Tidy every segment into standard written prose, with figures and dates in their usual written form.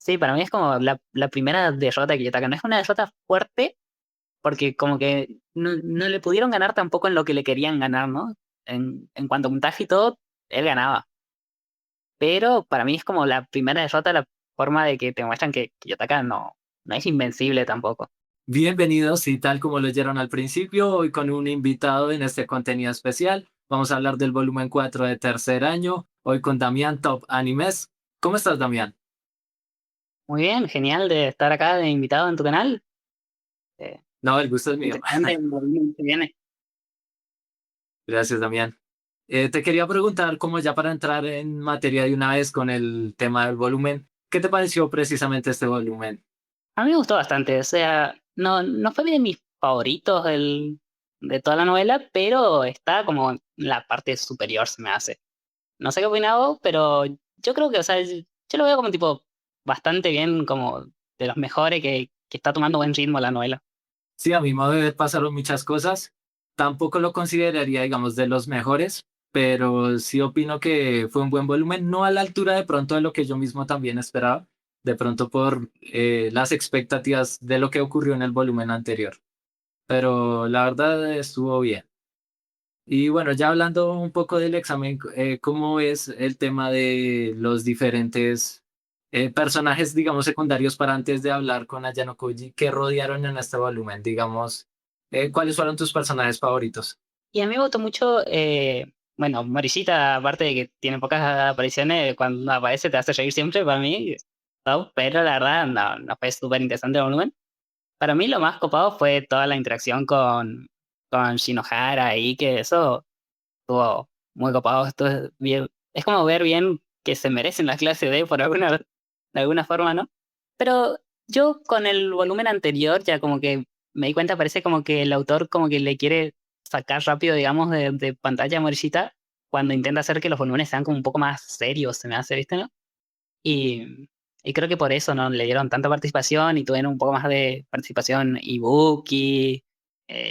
Sí, para mí es como la primera derrota de Kiyotaka. No es una derrota fuerte, porque como que no le pudieron ganar tampoco en lo que le querían ganar, ¿no? En cuanto a puntaje y todo, él ganaba. Pero para mí es como la primera derrota, la forma de que te muestran que Kiyotaka no es invencible tampoco. Bienvenidos y tal como lo oyeron al principio, hoy con un invitado en este contenido especial. Vamos a hablar del volumen 4 de tercer año, hoy con Damián Top Animes. ¿Cómo estás, Damián? Muy bien, genial de estar acá de invitado en tu canal. Eh, No, el gusto es mío. Interesante el movimiento que viene. Gracias, Damián. Te quería preguntar, como ya para entrar en materia de una vez con el tema del volumen, ¿qué te pareció precisamente este volumen? A mí me gustó bastante, o sea, no fue de mis favoritos de toda la novela, pero está como en la parte superior, se me hace. No sé qué opinaba, pero yo creo que, o sea, yo lo veo como tipo bastante bien, como de los mejores que está tomando buen ritmo la novela. Sí, a mi modo de ver pasaron muchas cosas. Tampoco lo consideraría, digamos, de los mejores, pero sí opino que fue un buen volumen, no a la altura de pronto de lo que yo mismo también esperaba, de pronto por las expectativas de lo que ocurrió en el volumen anterior, pero la verdad estuvo bien. Y bueno, ya hablando un poco del examen, ¿cómo es el tema de los diferentes personajes, digamos, secundarios para antes de hablar con Ayano Koji que rodearon en este volumen? Digamos, ¿cuáles fueron tus personajes favoritos? Y a mí me gustó mucho, bueno, Morishita, aparte de que tiene pocas apariciones, cuando aparece te hace reír siempre, para mí, no, pero la verdad no fue súper interesante el volumen. Para mí lo más copado fue toda la interacción con Shinohara y que eso estuvo muy copado. Estuvo bien. Es como ver bien que se merecen la clase D por de alguna forma, ¿no? Pero yo con el volumen anterior ya como que me di cuenta, parece como que el autor como que le quiere sacar rápido, digamos, de pantalla a Morishita cuando intenta hacer que los volúmenes sean como un poco más serios, se me hace, ¿viste, no? Y, y creo que por eso no le dieron tanta participación y tuvieron un poco más de participación Ibuki,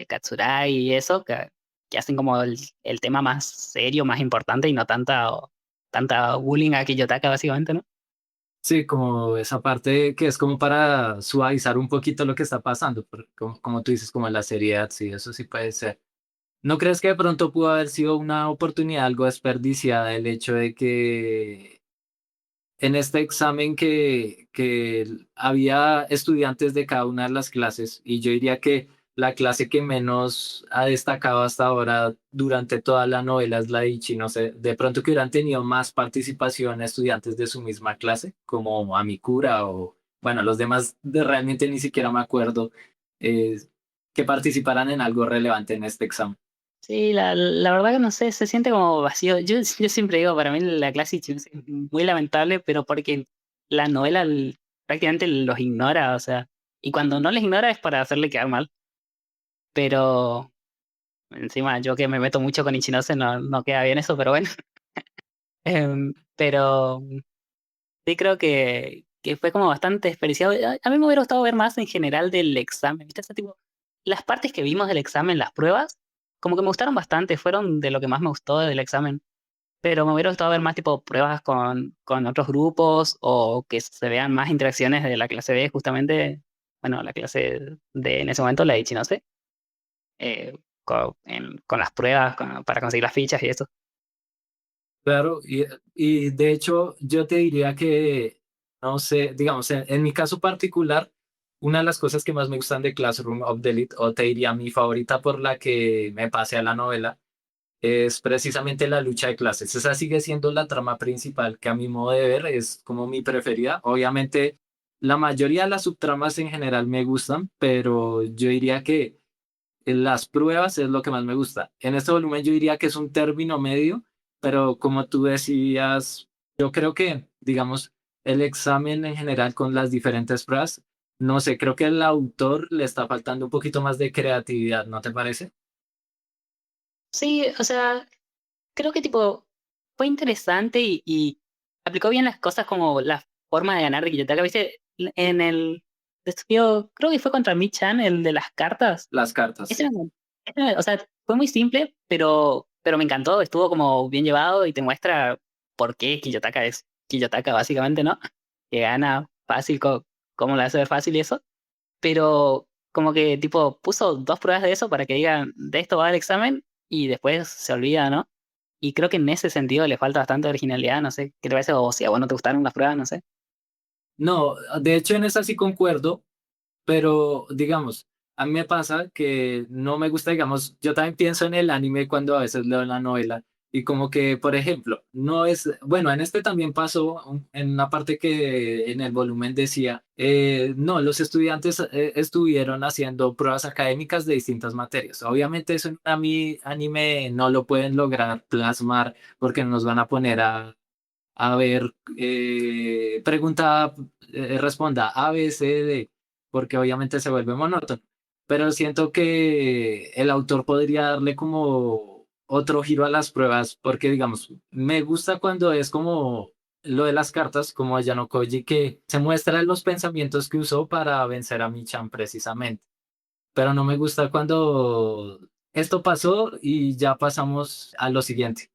Katsuragi y eso, que hacen como el tema más serio, más importante y no tanta bullying a Kiyotaka, básicamente, ¿no? Sí, como esa parte que es como para suavizar un poquito lo que está pasando, porque como tú dices, como la seriedad, sí, eso sí puede ser. ¿No crees que de pronto pudo haber sido una oportunidad algo desperdiciada el hecho de que en este examen que había estudiantes de cada una de las clases y yo diría que la clase que menos ha destacado hasta ahora durante toda la novela es la de Ichi, no sé, de pronto que hubieran tenido más participación estudiantes de su misma clase, como Amikura o, bueno, los demás realmente ni siquiera me acuerdo, eh, que participaran en algo relevante en este examen. Sí, la verdad que no sé, se siente como vacío. Yo siempre digo, para mí la clase Ichiban es muy lamentable, pero porque la novela prácticamente los ignora, o sea, y cuando no les ignora es para hacerle quedar mal. Pero encima yo que me meto mucho con Ichinose no queda bien eso, pero bueno. Pero sí creo que fue como bastante desperdiciado. A mí me hubiera gustado ver más en general del examen, ¿viste? Ese tipo, las partes que vimos del examen, las pruebas, como que me gustaron bastante, fueron de lo que más me gustó del examen. Pero me hubiera gustado ver más tipo pruebas con otros grupos o que se vean más interacciones de la clase B, justamente, bueno, la clase de en ese momento, la de Ichinose, con las pruebas, para conseguir las fichas y eso. Claro, y de hecho yo te diría que, no sé, digamos, en mi caso particular, una de las cosas que más me gustan de Classroom of the Elite, o te diría mi favorita por la que me pasé a la novela, es precisamente la lucha de clases. Esa sigue siendo la trama principal que a mi modo de ver es como mi preferida. Obviamente, la mayoría de las subtramas en general me gustan, pero yo diría que las pruebas es lo que más me gusta. En este volumen yo diría que es un término medio, pero como tú decías, yo creo que, digamos, el examen en general con las diferentes pruebas, no sé, creo que el autor le está faltando un poquito más de creatividad, ¿no te parece? Sí, o sea, creo que tipo fue interesante y aplicó bien las cosas como la forma de ganar de Kiyotaka, ¿viste? En el despido, creo que fue contra Mi-chan, el de las cartas. Las cartas. O sea, fue muy simple, pero me encantó, estuvo como bien llevado y te muestra por qué Kiyotaka es Kiyotaka, básicamente, ¿no? Que gana fácil, cómo la hace ver fácil y eso, pero como que tipo puso dos pruebas de eso para que digan, de esto va el examen y después se olvida, ¿no? Y creo que en ese sentido le falta bastante originalidad, no sé, ¿qué te parece? O si a vos no te gustaron las pruebas, no sé. No, de hecho en esa sí concuerdo, pero digamos, a mí me pasa que no me gusta, digamos, yo también pienso en el anime cuando a veces leo la novela y como que, por ejemplo, no es, bueno, en este también pasó en una parte que en el volumen decía, no, los estudiantes estuvieron haciendo pruebas académicas de distintas materias. Obviamente eso en un anime no lo pueden lograr plasmar porque nos van a poner a ver, pregunta, responda A, B, C, D, porque obviamente se vuelve monótono. Pero siento que el autor podría darle como otro giro a las pruebas, porque digamos, me gusta cuando es como lo de las cartas, como a Yano Koji, que se muestran los pensamientos que usó para vencer a Michan precisamente. Pero no me gusta cuando esto pasó y ya pasamos a lo siguiente.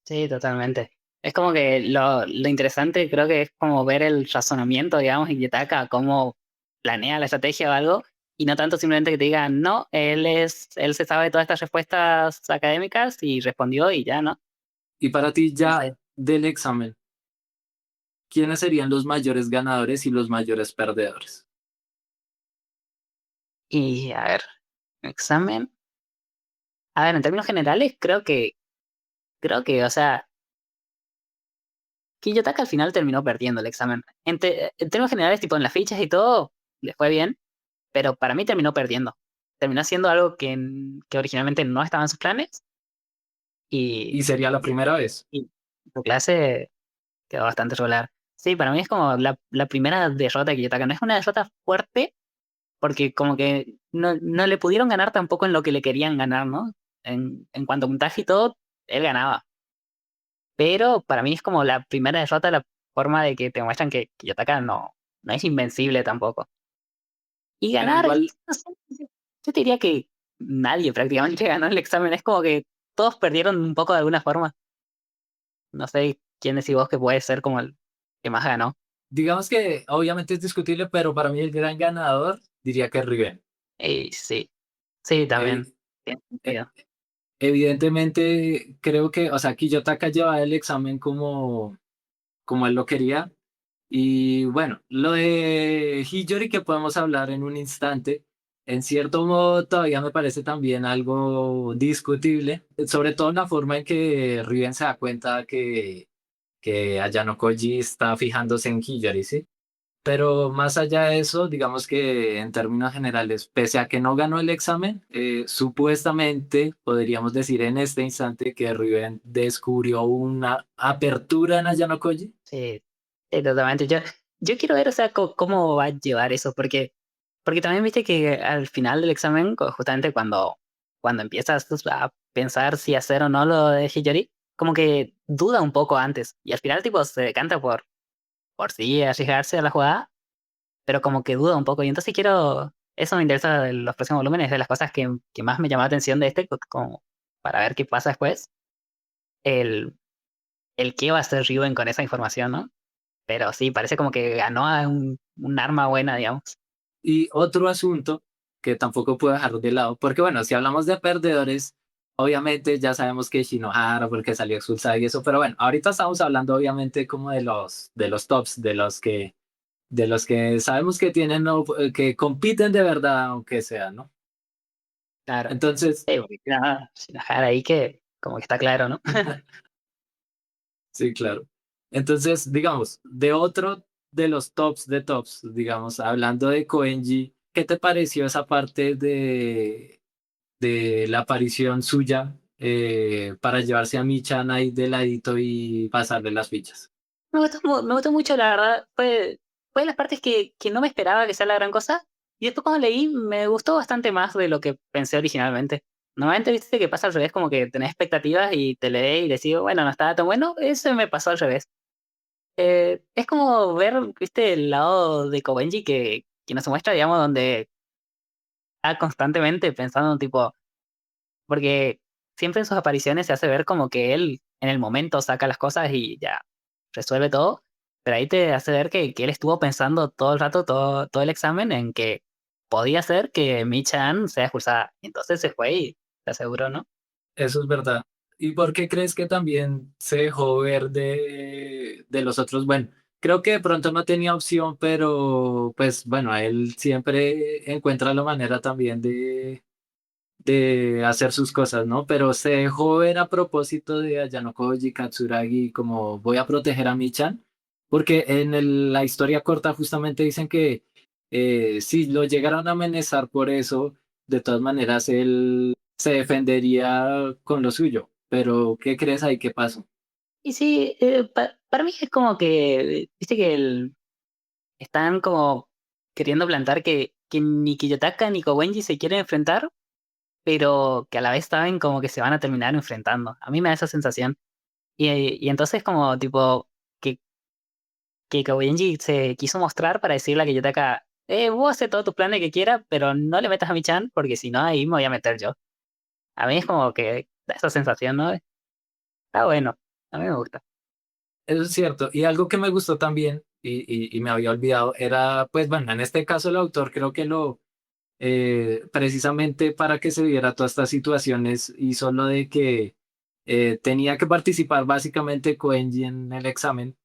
Sí, totalmente. Es como que lo interesante creo que es como ver el razonamiento, digamos, y Yutaka, cómo planea la estrategia o algo, y no tanto simplemente que te digan, no, él se sabe todas estas respuestas académicas y respondió y ya, ¿no? Y para ti No ya sé. del examen, ¿quiénes serían los mayores ganadores y los mayores perdedores? Y a ver, examen. A ver, en términos generales, o sea, Kiyotaka al final terminó perdiendo el examen. En términos generales, tipo en las fichas y todo, le fue bien, pero para mí terminó perdiendo. Terminó haciendo algo que originalmente no estaba en sus planes Y y, sería la primera vez. y su clase quedó bastante regular. Sí, para mí es como la primera derrota de Kiyotaka. No es una derrota fuerte porque como que no le pudieron ganar tampoco en lo que le querían ganar, ¿no? En cuanto a puntaje y todo, él ganaba. Pero para mí es como la primera derrota, la forma de que te muestran que Kiyotaka no es invencible tampoco. Y Pero ganar, igual, y no sé, yo te diría que nadie prácticamente ganó el examen. Es como que todos perdieron un poco de alguna forma. No sé quién decís vos que puede ser como el que más ganó. digamos que obviamente es discutible, pero para mí el gran ganador diría que es Riven. Y sí, sí, también. Evi- Tiene e- sentido. Evidentemente, creo que, o sea, Kiyotaka llevaba el examen como él lo quería. Y bueno, lo de Hiyori que podemos hablar en un instante, en cierto modo todavía me parece también algo discutible, sobre todo en la forma en que Riven se da cuenta que Ayano Koji está fijándose en Hiyori, ¿sí? Pero más allá de eso, digamos que en términos generales, pese a que no ganó el examen, supuestamente podríamos decir en este instante que Riven descubrió una apertura en Ayano Koji. Sí, sí, totalmente. Yo quiero ver, o sea, cómo va a llevar eso, porque también viste que al final del examen, justamente cuando empiezas a pensar si hacer o no lo de Hiyori, como que duda un poco antes, y al final tipo se decanta por sí arriesgarse a la jugada, pero como que duda un poco, y entonces eso me interesa de los próximos volúmenes, de las cosas que más me llamó la atención de este, como para ver qué pasa después, el, el qué va a hacer Riven con esa información, ¿no? Pero sí, parece como que ganó a un arma buena, digamos. Y otro asunto que tampoco puedo dejar de lado, porque bueno, si hablamos de perdedores, obviamente ya sabemos que Shinohara porque salió expulsada y eso, pero bueno, ahorita estamos hablando obviamente como de los tops, de los que sabemos que tienen, que compiten de verdad, aunque sea, ¿no? Claro. Entonces, Sí, porque nada, sin dejar ahí que como que está claro, ¿no? sí, claro. Entonces, digamos, de otro de los tops de tops, digamos, hablando de Koenji, ¿qué te pareció esa parte de la aparición suya para llevarse a Michan ahí de ladito y pasarle las fichas? Me gustó mucho, la verdad. Fue de las partes que no me esperaba que sea la gran cosa. Y después cuando leí, me gustó bastante más de lo que pensé originalmente. Normalmente viste que pasa al revés, como que tenés expectativas y te lees y decís, bueno, no estaba tan bueno. Eso me pasó al revés. Es como ver, viste, el lado de Kobenji que nos muestra, digamos, donde está constantemente pensando, tipo, porque siempre en sus apariciones se hace ver como que él en el momento saca las cosas y ya resuelve todo. pero ahí te hace ver que él estuvo pensando todo el rato, todo el examen, en que podía ser que Mi-chan sea expulsada. Y entonces se fue y se aseguró, ¿no? Eso es verdad. ¿Y por qué crees que también se dejó ver de los otros? Bueno, creo que de pronto no tenía opción, pero pues bueno, a él siempre encuentra la manera también de hacer sus cosas, ¿no? Pero se dejó ver a propósito de Ayano Koji Katsuragi como voy a proteger a Mi-chan, porque en la historia corta justamente dicen que si lo llegaron a amenazar por eso, de todas maneras él se defendería con lo suyo. Pero, ¿qué crees ahí? ¿Qué pasó? Y sí, para mí es como que, viste que están como queriendo plantar que ni Kiyotaka ni Kowenji se quieren enfrentar, pero que a la vez saben como que se van a terminar enfrentando. A mí me da esa sensación. Y entonces como tipo que, que Kowenji se quiso mostrar para decirle a Kiyotaka, vos haces todos tus planes que quieras, pero no le metas a mi chan porque si no ahí me voy a meter yo. A mí es como que da esa sensación, ¿no? Está bueno, a mí me gusta. Eso es cierto. Y algo que me gustó también, y me había olvidado, era, pues bueno, en este caso el autor creo que precisamente para que se viera todas estas situaciones hizo lo de que tenía que participar básicamente Koenji en el examen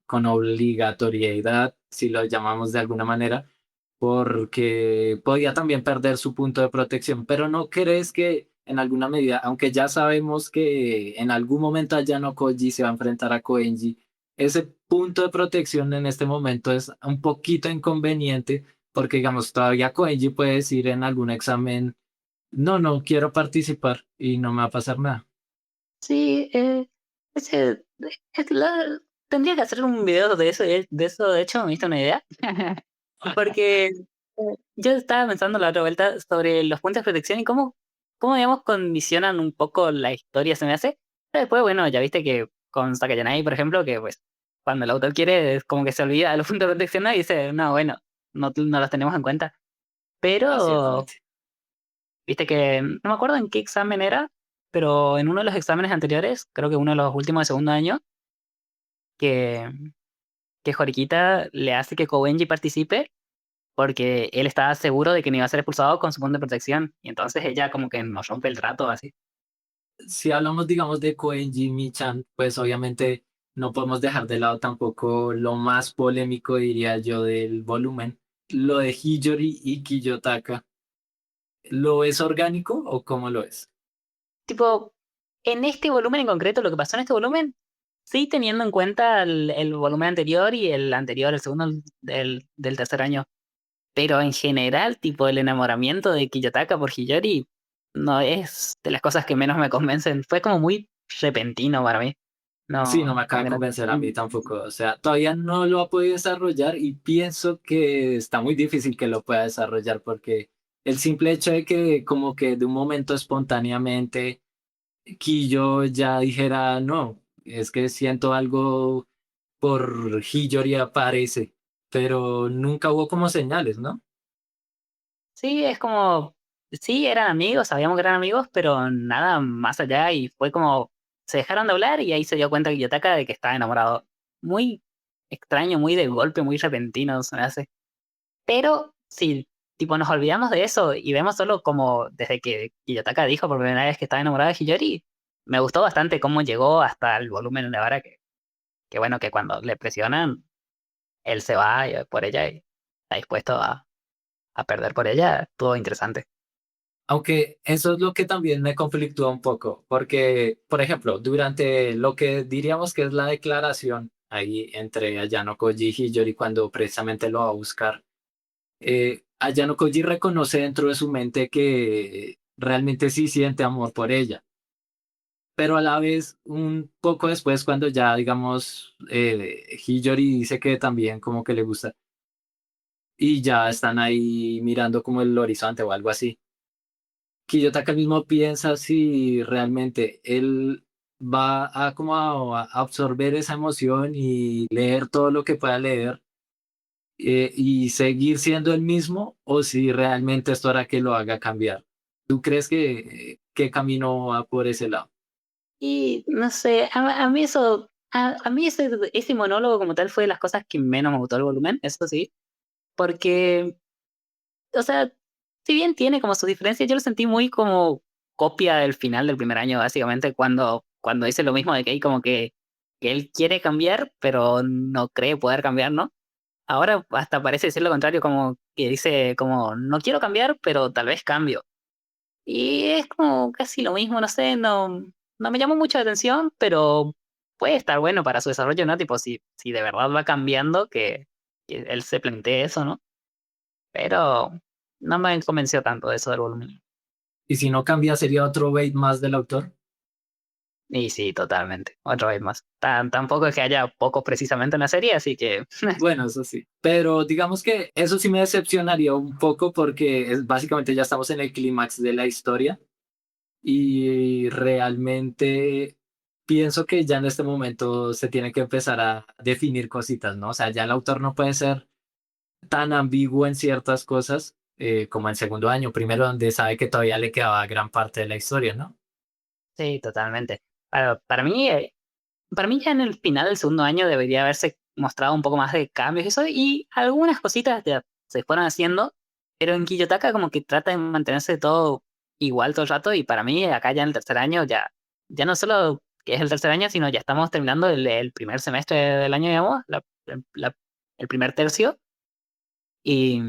con obligatoriedad, si lo llamamos de alguna manera, porque podía también perder su punto de protección. Pero ¿no crees que en alguna medida, aunque ya sabemos que en algún momento Ayano Koji se va a enfrentar a Koenji, ese punto de protección en este momento es un poquito inconveniente? Porque, digamos, todavía Koenji puede decir en algún examen, no, no quiero participar y no me va a pasar nada. Sí, ese, tendría que hacer un video de eso, de hecho, me diste una idea. Porque yo estaba pensando la otra vuelta sobre los puntos de protección y cómo digamos, condicionan un poco la historia, se me hace. Pero después, bueno, ya viste que con Sakayanagi, por ejemplo, que pues cuando el autor quiere, es como que se olvida de los puntos de protección, ¿no? Y dice, no, bueno, no los tenemos en cuenta. Ah, Pero, ciertamente. viste que, no me acuerdo en qué examen era, pero en uno de los exámenes anteriores, creo que uno de los últimos de segundo año, que, que Horikita le hace que Kobenji participe porque él estaba seguro de que no iba a ser expulsado con su punto de protección. Y entonces ella como que nos rompe el trato así. Si hablamos, digamos, de Koenji Michan, pues obviamente no podemos dejar de lado tampoco lo más polémico, diría yo, del volumen, lo de Hiyori y Kiyotaka. ¿Lo es orgánico o cómo lo es? Tipo, en este volumen en concreto, lo que pasó en este volumen, sí teniendo en cuenta el volumen anterior y el anterior, el segundo del tercer año. Pero en general, tipo, el enamoramiento de Kiyotaka por Hiyori no es de las cosas que menos me convencen. Fue como muy repentino para mí. Sí, no No, me acaba como de que no. convencer a mí tampoco. O sea, todavía no lo ha podido desarrollar y pienso que está muy difícil que lo pueda desarrollar porque el simple hecho de que como que de un momento espontáneamente Kiyo ya dijera, no, es que siento algo por Hiyori aparece, pero nunca hubo como señales, ¿no? Sí, es como, sí, eran amigos, sabíamos que eran amigos, pero nada más allá y fue como, se dejaron de hablar y ahí se dio cuenta Kiyotaka de que estaba enamorado. Muy extraño, muy de golpe, muy repentino se me hace. Pero sí, tipo nos olvidamos de eso y vemos solo como desde que Kiyotaka dijo por primera vez que estaba enamorado de Hiyori, me gustó bastante cómo llegó hasta el volumen de ahora que bueno, que cuando le presionan, él se va por ella y está dispuesto a perder por ella, estuvo interesante. Aunque eso es lo que también me conflictúa un poco, porque, por ejemplo, durante lo que diríamos que es la declaración ahí entre Ayano Koji y Hiyori cuando precisamente lo va a buscar, Ayano Koji reconoce dentro de su mente que realmente sí siente amor por ella, pero a la vez, un poco después, cuando ya, digamos, Hiyori dice que también como que le gusta y ya están ahí mirando como el horizonte o algo así. Kiyotaka mismo piensa si realmente él va a como a absorber esa emoción y leer todo lo que pueda leer y seguir siendo el mismo o si realmente esto hará que lo haga cambiar. ¿Tú crees que qué camino va por ese lado? Y no sé, a mí eso A mí ese monólogo como tal fue de las cosas que menos me gustó el volumen, eso sí, porque, o sea, si bien tiene como sus diferencias, yo lo sentí muy como copia del final del primer año, básicamente, cuando dice lo mismo de que hay como que él quiere cambiar, pero no cree poder cambiar, ¿no? Ahora hasta parece decir lo contrario, como que dice como, no quiero cambiar, pero tal vez cambio. Y es como casi lo mismo, no sé, no me llamó mucho la atención, pero puede estar bueno para su desarrollo, ¿no? Tipo, si de verdad va cambiando, que él se plantee eso, ¿no? Pero no me convenció tanto eso del volumen. Y si no cambia, sería otro bait más del autor. Y sí, totalmente. Otra vez más. Tampoco es que haya pocos precisamente en la serie, así que Bueno, eso sí. Pero digamos que eso sí me decepcionaría un poco porque básicamente ya estamos en el clímax de la historia y realmente pienso que ya en este momento se tiene que empezar a definir cositas, ¿no? O sea, ya el autor no puede ser tan ambiguo en ciertas cosas como en segundo año, primero donde sabe que todavía le quedaba gran parte de la historia, ¿no? sí, totalmente. Para mí ya en el final del segundo año debería haberse mostrado un poco más de cambios y eso, y algunas cositas ya se fueron haciendo, pero en Kiyotaka como que trata de mantenerse todo igual todo el rato, y para mí acá ya en el tercer año ya no solo que es el tercer año, sino ya estamos terminando el primer semestre del año, digamos, el primer tercio, y,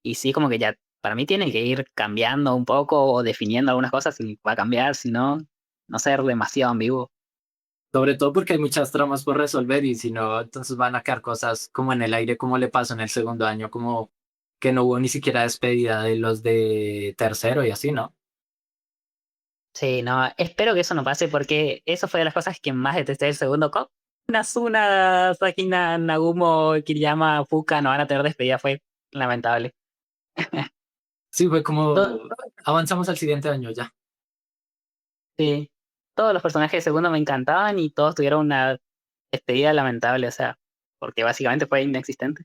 y sí como que ya para mí tiene que ir cambiando un poco o definiendo algunas cosas si va a cambiar, si no, no ser demasiado ambiguo. Sobre todo porque hay muchas tramas por resolver y si no, entonces van a quedar cosas como en el aire, como le pasó en el segundo año, como que no hubo ni siquiera despedida de los de tercero y así, ¿no? Sí, no, espero que eso no pase porque eso fue de las cosas que más detesté del segundo cop. Nazuna, Sakina, Nagumo, Kiriyama, Fuka no van a tener despedida, fue lamentable. Sí, fue como To- avanzamos al siguiente año ya. sí, todos los personajes de segundo me encantaban y todos tuvieron una despedida lamentable, o sea, porque básicamente fue inexistente.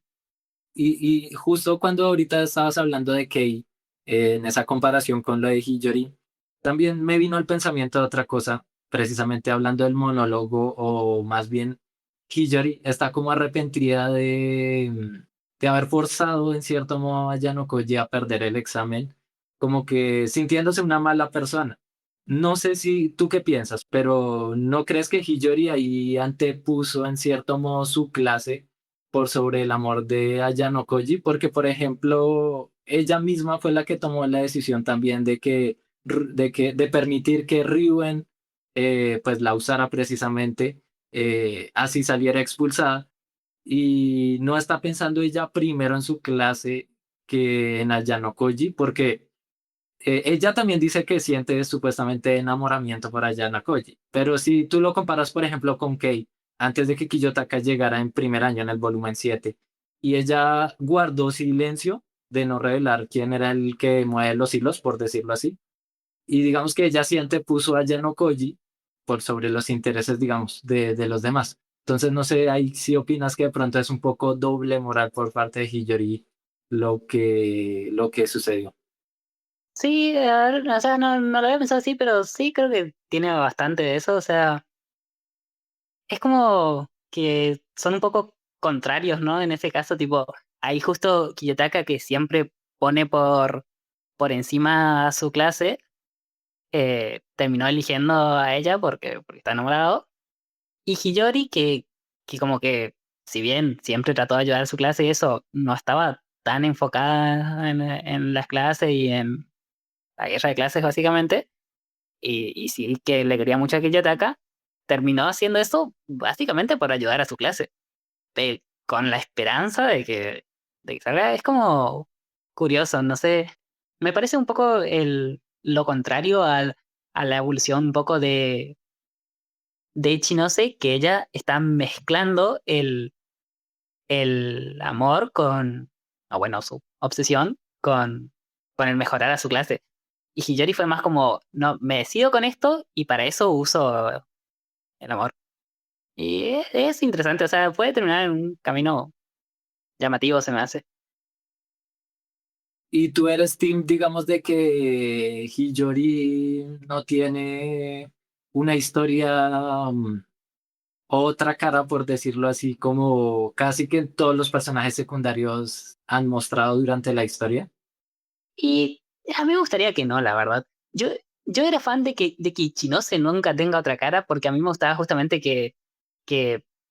Y justo cuando ahorita estabas hablando de Kei, en esa comparación con lo de Hiyori, también me vino al pensamiento de otra cosa, precisamente hablando del monólogo, o más bien Hiyori está como arrepentida de haber forzado en cierto modo a Yano Koji a perder el examen, como que sintiéndose una mala persona. No sé si tú qué piensas, pero ¿no crees que Hiyori ahí antepuso en cierto modo su clase por sobre el amor de Ayano Koji? Porque, por ejemplo, ella misma fue la que tomó la decisión también de permitir que Ryuen pues la usara precisamente, así saliera expulsada. Y no está pensando ella primero en su clase que en Ayano Koji, porque ella también dice que siente supuestamente enamoramiento por Ayano Koji. Pero si tú lo comparas, por ejemplo, con Kei, antes de que Kiyotaka llegara en primer año en el volumen 7 y ella guardó silencio de no revelar quién era el que mueve los hilos, por decirlo así. Y digamos que ella siente puso a Ayano Koji por sobre los intereses, digamos, de los demás. Entonces, no sé, ahí sí opinas que de pronto es un poco doble moral por parte de Hiyori lo que sucedió. Sí, a ver, o sea, no lo había pensado así, pero sí creo que tiene bastante de eso, o sea, es como que son un poco contrarios, ¿no? En ese caso, tipo, hay justo Kiyotaka que siempre pone por encima a su clase, terminó eligiendo a ella porque está enamorado, y Hiyori que como que, si bien siempre trató de ayudar a su clase y eso, no estaba tan enfocada en las clases y en la guerra de clases básicamente, y sí que le quería mucho a Kiyotaka, terminó haciendo eso básicamente por ayudar a su clase, con la esperanza de que salga. Es como curioso, no sé, me parece un poco lo contrario a la evolución un poco de Ichinose, que ella está mezclando el amor o bueno, su obsesión con el mejorar a su clase. Y Hiyori fue más como, no, me decido con esto y para eso uso el amor. Y es interesante, o sea, puede terminar en un camino llamativo, se me hace. ¿Y tú eres team, digamos, de que Hiyori no tiene una historia otra cara, por decirlo así, como casi que todos los personajes secundarios han mostrado durante la historia. Y a mí me gustaría que no, la verdad. Yo, yo era fan de que Ichinose nunca tenga otra cara, porque a mí me gustaba justamente que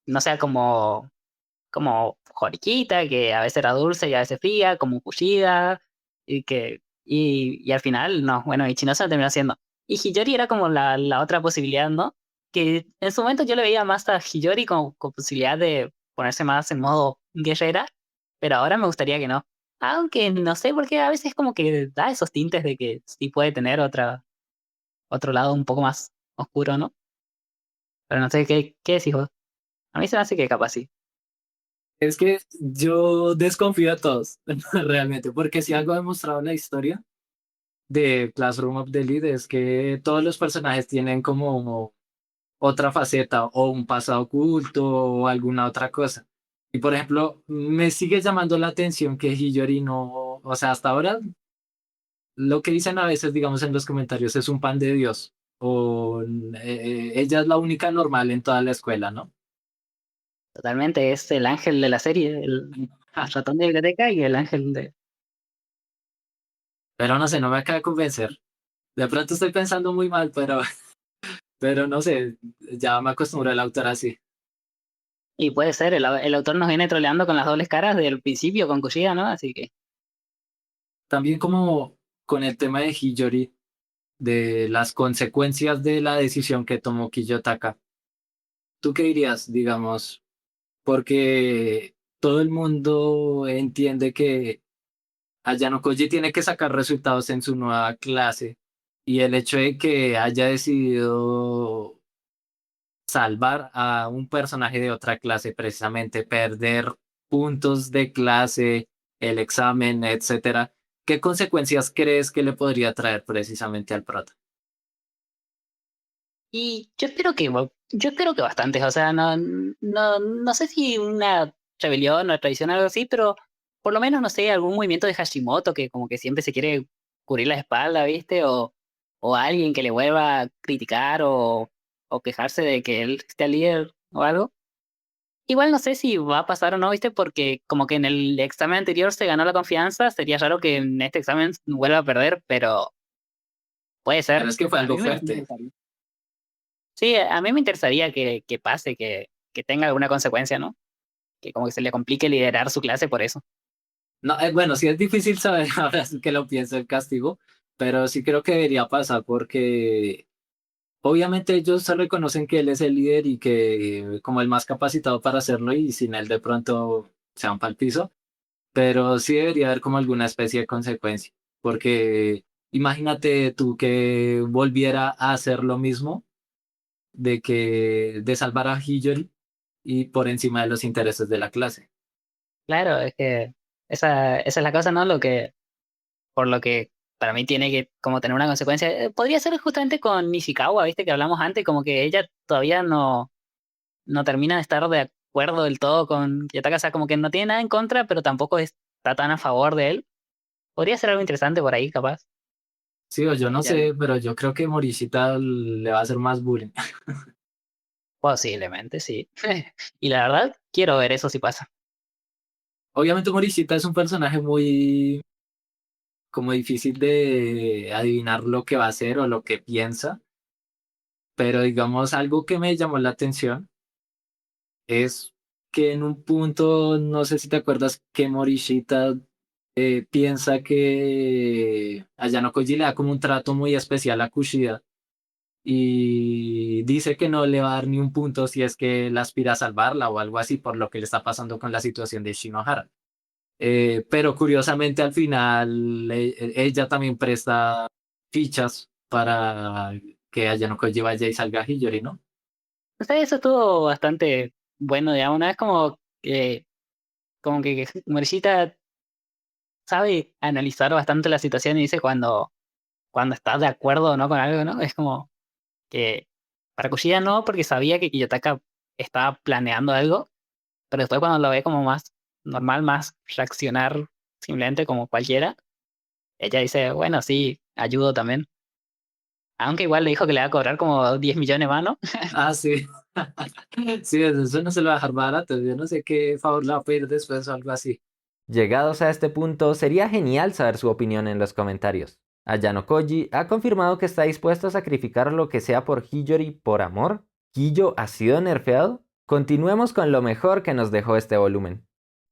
no sea como Horikita, que a veces era dulce y a veces fría, como Kushida, y al final, no, bueno, Ichinose lo terminó siendo. Y Hiyori era como la otra posibilidad, ¿no? Que en su momento yo le veía más a Hiyori con posibilidad de ponerse más en modo guerrera, pero ahora me gustaría que no. Aunque no sé, porque a veces como que da esos tintes de que sí puede tener otro lado un poco más oscuro, ¿no? Pero no sé, ¿qué decís vos? A mí se me hace que capaz sí. Es que yo desconfío de todos, realmente, porque si algo ha demostrado la historia de Classroom of the Elite es que todos los personajes tienen como otra faceta o un pasado oculto o alguna otra cosa. Y por ejemplo, me sigue llamando la atención que Hiyori no, o sea, hasta ahora lo que dicen a veces, digamos en los comentarios, es un pan de Dios o ella es la única normal en toda la escuela, ¿no? Totalmente, es el ángel de la serie, el ratón de biblioteca y el ángel de... Pero no sé, no me acaba de convencer. De pronto estoy pensando muy mal, pero no sé, ya me acostumbro al autor así. Y puede ser, el autor nos viene troleando con las dobles caras del principio con Kushida, ¿no? Así que, También como con el tema de Hiyori, de las consecuencias de la decisión que tomó Kiyotaka. ¿Tú qué dirías, digamos? Porque todo el mundo entiende que Ayano Koji tiene que sacar resultados en su nueva clase y el hecho de que haya decidido salvar a un personaje de otra clase, precisamente perder puntos de clase, el examen, etcétera, ¿qué consecuencias crees que le podría traer precisamente al prota? y yo espero que bastantes, o sea, no sé si una rebelión o traición o algo así, pero por lo menos, no sé, algún movimiento de Hashimoto que como que siempre se quiere cubrir la espalda, ¿viste? O alguien que le vuelva a criticar o quejarse de que él esté al líder o algo. Igual no sé si va a pasar o no, ¿viste? Porque como que en el examen anterior se ganó la confianza, sería raro que en este examen vuelva a perder, pero puede Pero ser. es que fue A algo mí me fuerte. interesaría. Sí, a mí me interesaría que pase, que tenga alguna consecuencia, ¿no? Que como que se le complique liderar su clase por eso. No, bueno, sí es difícil saber ahora sí que lo pienso el castigo, pero sí creo que debería pasar porque obviamente ellos se reconocen que él es el líder y que como el más capacitado para hacerlo y sin él de pronto se van para el piso, pero sí debería haber como alguna especie de consecuencia, porque imagínate tú que volviera a hacer lo mismo de salvar a Hiyori y por encima de los intereses de la clase. Claro, es que esa es la cosa, ¿no? Por lo que para mí tiene que como tener una consecuencia. Podría ser justamente con Nishikawa, ¿viste? Que hablamos antes, como que ella todavía no termina de estar de acuerdo del todo con Kiyotaka, o sea, como que no tiene nada en contra, pero tampoco está tan a favor de él. Podría ser algo interesante por ahí, capaz. Sí, o yo no Ya. sé, pero yo creo que Morishita le va a hacer más bullying. Posiblemente, sí. Y la verdad, quiero ver eso si pasa. Obviamente Morishita es un personaje muy como difícil de adivinar lo que va a hacer o lo que piensa, pero digamos algo que me llamó la atención es que en un punto, no sé si te acuerdas, que Morishita piensa que Ayano Koji le da como un trato muy especial a Kushida y dice que no le va a dar ni un punto si es que él aspira a salvarla o algo así por lo que le está pasando con la situación de Shinohara. Pero curiosamente al final ella también presta fichas para que Ayano Koji vaya y salga Hiyori, ¿no? O sea, eso estuvo bastante bueno, digamos. Una vez como que Morishita sabe analizar bastante la situación y dice cuando está de acuerdo o no con algo, ¿no? Es como que para Kushida no, porque sabía que Kiyotaka estaba planeando algo, pero después cuando lo ve como más normal, más reaccionar simplemente como cualquiera, ella dice, bueno, sí, ayudo también. Aunque igual le dijo que le va a cobrar como 10 millones más, ¿no? Ah, sí. Sí, eso no se lo va a dejar barato. Yo no sé qué favor le va a pedir después o algo así. Llegados a este punto, sería genial saber su opinión en los comentarios. Ayano Koji ha confirmado que está dispuesto a sacrificar lo que sea por Hiyori por amor. ¿Kiyo ha sido nerfeado? Continuemos con lo mejor que nos dejó este volumen.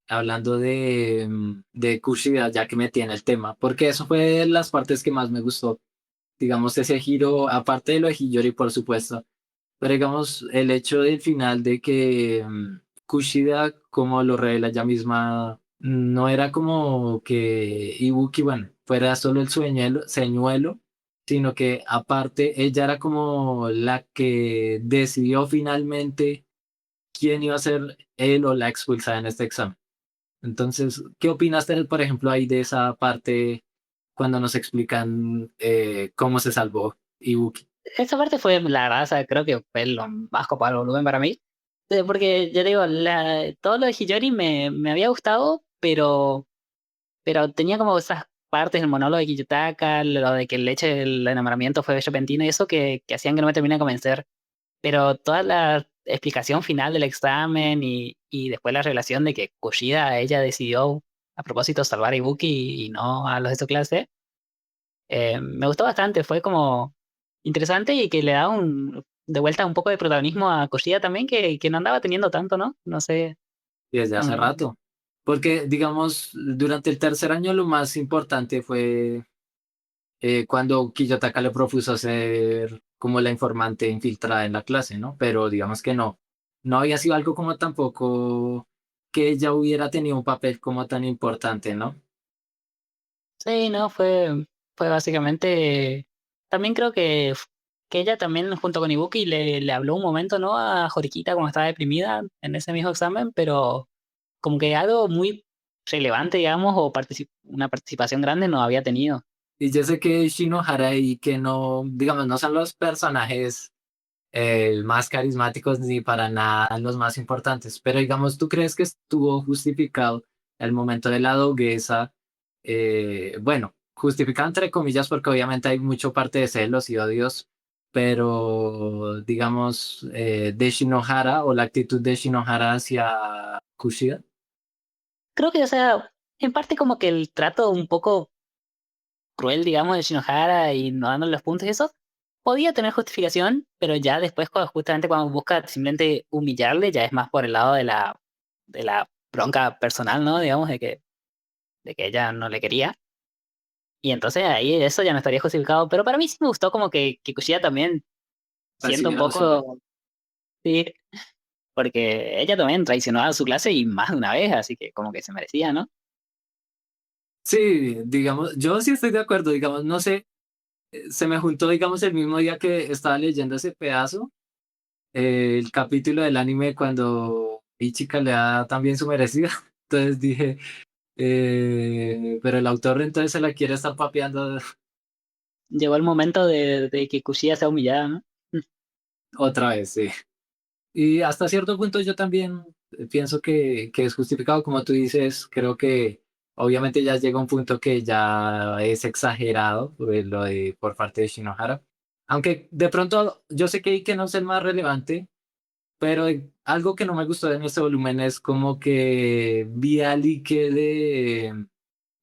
Hablando de Kushida, ya que me tiene el tema, porque eso fue de las partes que más me gustó. Digamos, ese giro, aparte de lo de Hiyori, por supuesto, pero digamos, el hecho del final de que Kushida, como lo revela ella misma, no era como que Ibuki, bueno, fuera solo el señuelo, sino que aparte ella era como la que decidió finalmente quién iba a ser él o la expulsada en este examen. Entonces, ¿qué opinas, por ejemplo, ahí de esa parte cuando nos explican cómo se salvó Ibuki? Esa parte fue, la verdad, o sea, creo que fue lo más copado del volumen para mí. Porque ya te digo, todo lo de Hiyori me había gustado, pero tenía como esas partes del monólogo de Kiyotaka, lo de que el leche del enamoramiento fue repentino y eso que hacían que no me termine de convencer. Pero toda la explicación final del examen y después la revelación de que Kushida, ella decidió a propósito salvar a Ibuki y no a los de su clase, me gustó bastante. Fue como interesante y que le da de vuelta un poco de protagonismo a Kushida también, que no andaba teniendo tanto, ¿no? No sé. Desde hace mm, rato. Porque, digamos, durante el tercer año lo más importante fue cuando Kiyotaka le propuso ser como la informante infiltrada en la clase, ¿no? Pero digamos que no. No había sido algo como tampoco que ella hubiera tenido un papel como tan importante, ¿no? Sí, no, fue básicamente. También creo que ella también, junto con Ibuki, le habló un momento, ¿no? A Horikita cuando estaba deprimida en ese mismo examen, pero como que algo muy relevante, digamos, o una participación grande no había tenido. Y yo sé que Shinohara y que no, digamos, no son los personajes más carismáticos ni para nada los más importantes. Pero digamos, ¿tú crees que estuvo justificado el momento de la doguesa? Bueno, justificado entre comillas porque obviamente hay mucho parte de celos y odios, pero digamos, de Shinohara o la actitud de Shinohara hacia Kushida. Creo que, o sea, en parte como que el trato un poco cruel, digamos, de Shinohara y no dándole los puntos y eso, podía tener justificación, pero ya después, justamente cuando busca simplemente humillarle, ya es más por el lado de la bronca personal, ¿no? Digamos, de que ella no le quería. Y entonces ahí eso ya no estaría justificado. Pero para mí sí me gustó como que Kushida también sienta un Recibió su... poco, sí, porque ella también traicionó a su clase y más de una vez, así que como que se merecía, ¿no? Sí, digamos, yo sí estoy de acuerdo, digamos, no sé, se me juntó, digamos, el mismo día que estaba leyendo ese pedazo, el capítulo del anime cuando Ichika le da también su merecida. Entonces dije, pero el autor entonces se la quiere estar papeando Llegó el momento de que Kushida sea humillada, ¿no? otra vez, sí. Y hasta cierto punto yo también pienso que es justificado, como tú dices, creo que obviamente ya llega un punto que ya es exagerado lo de por parte de Shinohara. Aunque de pronto yo sé que no es el más relevante, pero algo que no me gustó de este volumen es como que vi a Ike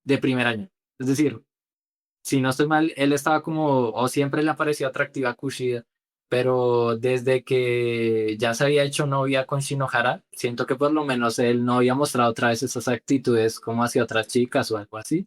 de primer año. Es decir, si no estoy mal, él estaba como, o siempre le pareció atractiva a Kushida, pero desde que ya se había hecho novia con Shinohara, siento que por lo menos él no había mostrado otra vez esas actitudes como hacia otras chicas o algo así.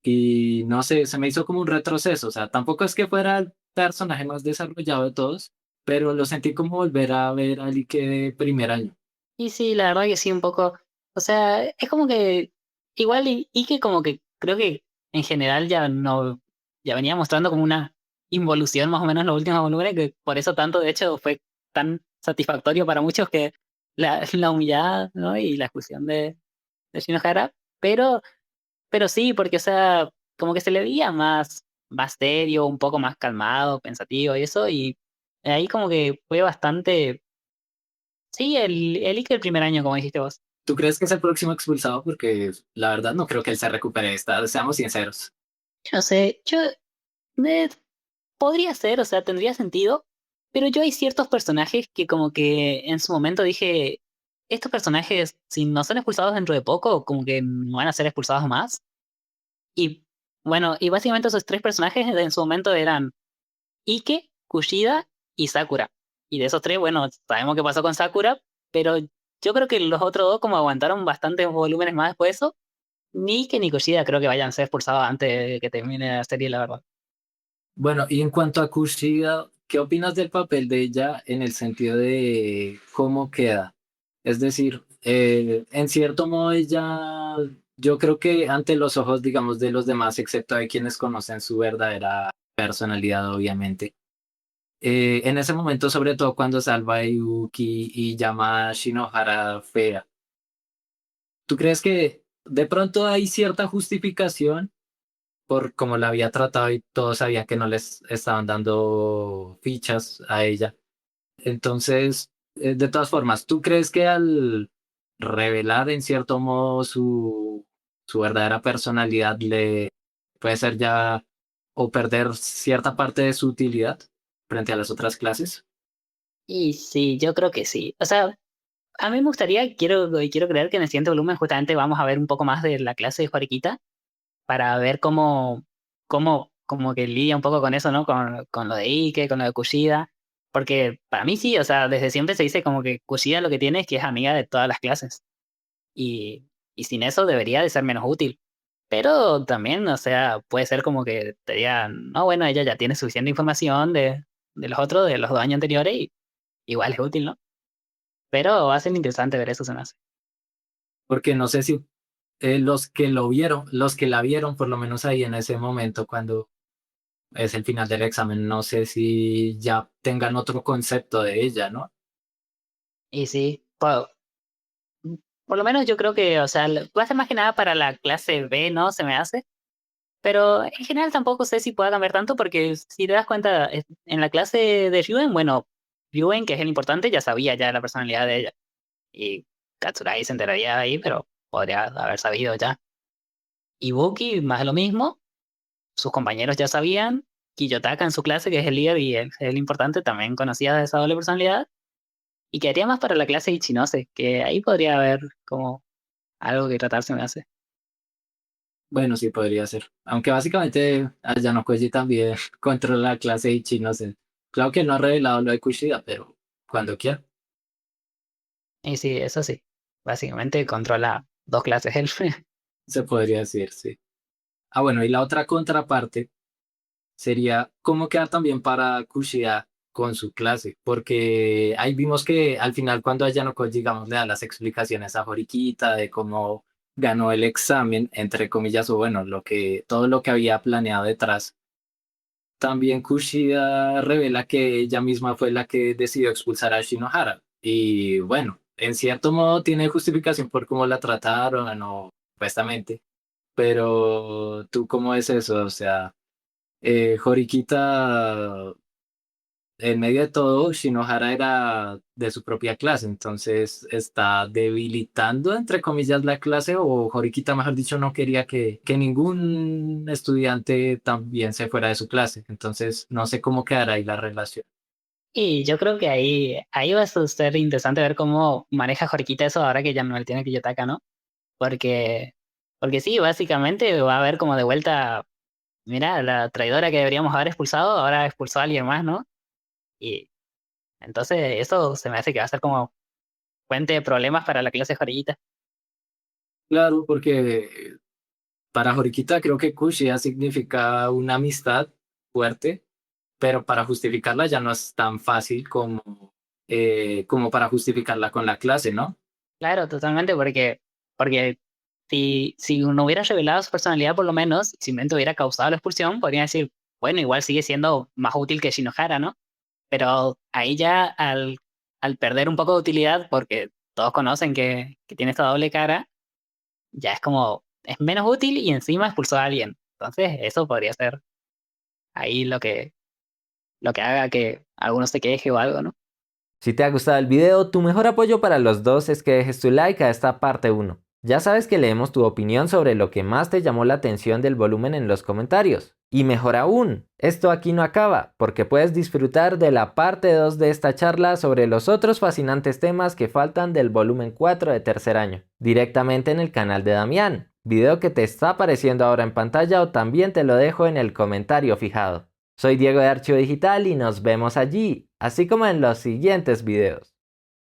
Y no sé, se me hizo como un retroceso, o sea, tampoco es que fuera el personaje más desarrollado de todos, pero lo sentí como volver a ver a Ike de primer año. Y sí, la verdad que sí, un poco. O sea, es como que igual y que como que creo que en general ya no, ya venía mostrando como una involución más o menos en los últimos volúmenes, que por eso tanto, de hecho, fue tan satisfactorio para muchos que la humillada, ¿no? Y la expulsión de Shinohara. Pero sí, porque, o sea, como que se le veía más serio, un poco más calmado, pensativo y eso, y ahí como que fue bastante. Sí, el Ike del primer año, como dijiste vos. ¿Tú crees que es el próximo expulsado? Porque la verdad no creo que él se recupere de esta, seamos sinceros. No sé, yo eh, podría ser, o sea, tendría sentido, Pero yo hay ciertos personajes que como que en su momento dije, estos personajes, si no son expulsados dentro de poco, como que no van a ser expulsados más. Y bueno, y básicamente esos tres personajes en su momento eran Ike, Kushida y Sakura. Y de esos tres, bueno, sabemos qué pasó con Sakura, pero yo creo que los otros dos como aguantaron bastantes volúmenes más después de eso, ni Ike ni Kushida creo que vayan a ser expulsados antes de que termine la serie, la verdad. Bueno, y en cuanto a Kushida, ¿qué opinas del papel de ella en el sentido de cómo queda? Es decir, en cierto modo ella, yo creo que ante los ojos, digamos, de los demás, excepto de quienes conocen su verdadera personalidad, obviamente. En ese momento, sobre todo cuando salva a Yuki y llama a Shinohara fea, ¿tú crees que de pronto hay cierta justificación por cómo la había tratado y todos sabían que no les estaban dando fichas a ella? Entonces, de todas formas, ¿tú crees que al revelar en cierto modo su verdadera personalidad le puede ser ya o perder cierta parte de su utilidad frente a las otras clases? Y sí, yo creo que sí. O sea, a mí me gustaría, quiero creer que en el siguiente volumen justamente vamos a ver un poco más de la clase de Horikita para ver como que lidia un poco con eso, ¿no? Con lo de Ike, con lo de Kushida. Porque para mí sí, o sea, desde siempre se dice como que Kushida lo que tiene es que es amiga de todas las clases. Y sin eso debería de ser menos útil. Pero también, o sea, puede ser como que te digan, no, bueno, ella ya tiene suficiente información de los otros, de los 2 años anteriores, y igual es útil, ¿no? Pero va a ser interesante ver eso, se me hace. Porque no sé si los que lo vieron, los que la vieron, por lo menos ahí en ese momento, cuando es el final del examen, no sé si ya tengan otro concepto de ella, ¿no? Y sí, por lo menos yo creo que, o sea, va a ser más que nada para la clase B, ¿no? Se me hace. Pero en general tampoco sé si pueda cambiar tanto porque si te das cuenta, en la clase de Ryuen, bueno, Ryuen, que es el importante, ya sabía ya la personalidad de ella. Y Katsuragi se enteraría ahí, pero podría haber sabido ya. Ibuki, más de lo mismo, sus compañeros ya sabían. Kiyotaka en su clase, que es el líder y el importante, también conocía de esa doble personalidad. Y quedaría más para la clase Ichinose, que ahí podría haber como algo que tratarse me hace. Bueno, sí podría ser. Aunque básicamente Ayano Koji también controla la clase Ichi, no sé. Claro que no ha revelado lo de Kushida, pero cuando quiera Y sí, eso sí. Básicamente controla dos clases él. se podría decir, sí. Ah, bueno, y la otra contraparte sería cómo queda también para Kushida con su clase, porque ahí vimos que al final cuando Ayano Koji, digamos, le da las explicaciones a Horikita de cómo ganó el examen, entre comillas, o bueno, todo lo que había planeado detrás. También Kushida revela que ella misma fue la que decidió expulsar a Shinohara. Y bueno, en cierto modo tiene justificación por cómo la trataron o supuestamente. Pero tú, ¿cómo es eso? O sea, Horikita, en medio de todo, Shinohara era de su propia clase, entonces está debilitando, entre comillas, la clase, o Horikita, mejor dicho, no quería que ningún estudiante también se fuera de su clase, entonces no sé cómo quedará ahí la relación. Y yo creo que ahí va a ser interesante ver cómo maneja Horikita eso ahora que ya no tiene Kiyotaka, ¿no? Porque, porque sí, básicamente va a haber como de vuelta, mira, la traidora que deberíamos haber expulsado, ahora expulsó a alguien más, ¿no? Y entonces eso se me hace que va a ser como fuente de problemas para la clase de Horikita. Claro, porque para Horikita creo que Kushia significa una amistad fuerte, pero para justificarla ya no es tan fácil como para justificarla con la clase, ¿no? Claro, totalmente, porque si uno hubiera revelado su personalidad por lo menos, si simplemente hubiera causado la expulsión, podría decir, bueno, igual sigue siendo más útil que Shinohara, ¿no? Pero ahí ya al perder un poco de utilidad, porque todos conocen que tiene esta doble cara, ya es como, es menos útil y encima expulsó a alguien. Entonces, eso podría ser ahí lo que haga que alguno se queje o algo, ¿no? Si te ha gustado el video, tu mejor apoyo para los dos es que dejes tu like a esta parte 1. Ya sabes que leemos tu opinión sobre lo que más te llamó la atención del volumen en los comentarios. Y mejor aún, esto aquí no acaba, porque puedes disfrutar de la parte 2 de esta charla sobre los otros fascinantes temas que faltan del volumen 4 de tercer año, directamente en el canal de Damián, video que te está apareciendo ahora en pantalla o también te lo dejo en el comentario fijado. Soy Diego de Archivo Digital y nos vemos allí, así como en los siguientes videos.